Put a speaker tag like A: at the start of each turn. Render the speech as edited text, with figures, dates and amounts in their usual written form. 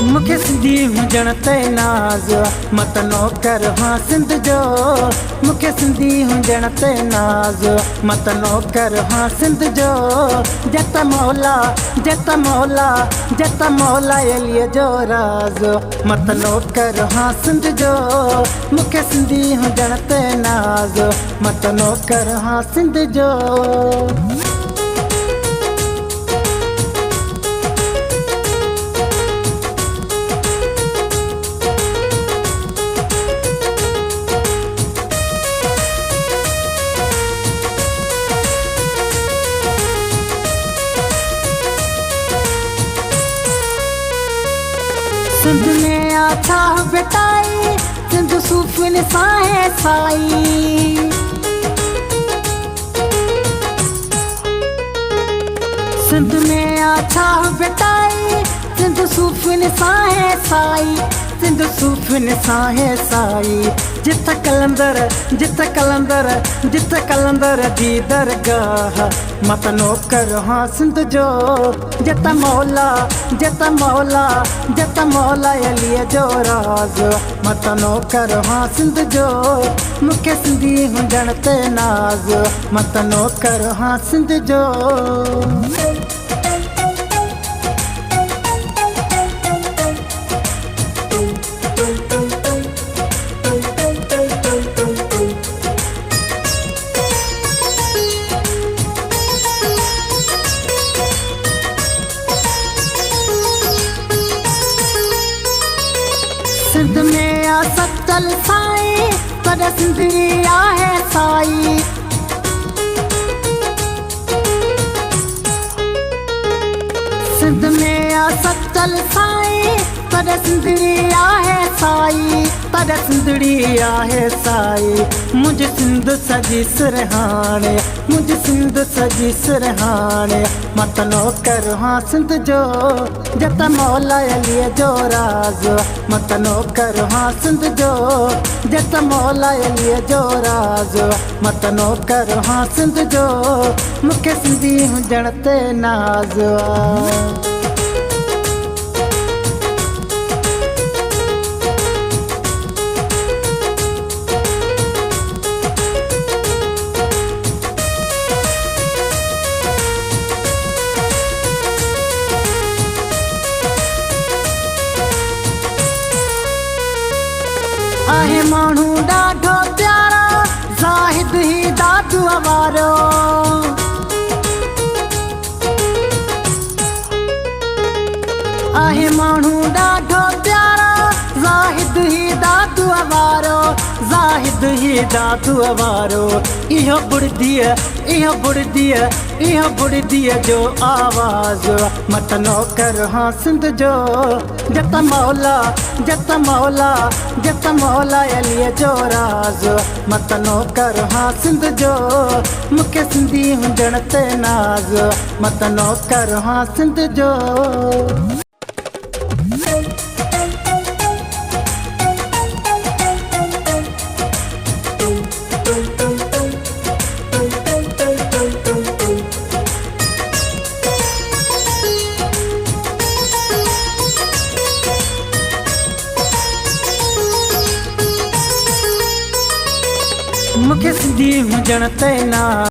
A: मुखे सिंधी हुजण ते नाज़ मत नौकर हाँ सिंध जो। मुखे सिंधी हुजण ते नाज़ मत नौकर हाँ सिंध जो। जत मौला जत मौला जत मौला एलिए जो राज़ मत नौकर हाँ सिंध जो। मुखे सिंधी हुजण ते नाज़ मत नौकर हाँ सिंध जो। सिंध में आछा बेटाई सिंध सूफिन साहे साई। सिंध में आछा बेटाई सिंध सूफिन साहे साई। सिंध सूफिन साहे साई। जित कलंदर जित कलंदर जित कलंदर जी दरगाह मत नौकर हाँ सिंध जो। जत मौला जत मौला जत मौला एलिए जो राज़ मत नौकर हाँ सिंध जो। मुखे सिंधी हुजण ते नाज़ मत नौकर हाँ सिंध जो। सिंध में आ सचल साई पर सिंधड़ी आहे साई। सिंध में आ सचल साई पर सिंधड़ी आहे साई। पर सिंधड़ी आहे साई। मुझ सिंध सजी सिरहाने मुझ सिंध सजी सिरहाने मत नौकर हाँ सिंध जो। जत मौला एलिए जो राज़ मत नौकर हाँ सिंध जो। जत मौला एलिए जो राज़ मत नौकर हाँ सिंध जो। मुखे सिंधी हुजण ते नाज़ आहे माण्हू ॾाढो प्यारा ज़ाहिद ही दादू वारो। आहे माण्हू ॾाढो प्यारा ज़ाहिद ही दादू वारो। ज़ाहिद ही दादू वारो। इहो बुढ़दीअ इहो बुढ़दीअ इहो बुढ़दीअ जो आवाज़ मत नौकर हाँ सिंध जो। जत मौला जत मौला जत मौला एलिए जो राज़ मत नौकर हाँ सिंध जो। मुखे सिंधी हुजण ते नाज़ मत नौकर हाँ सिंध जो। मुखे सिंधी हुजण ते नाज़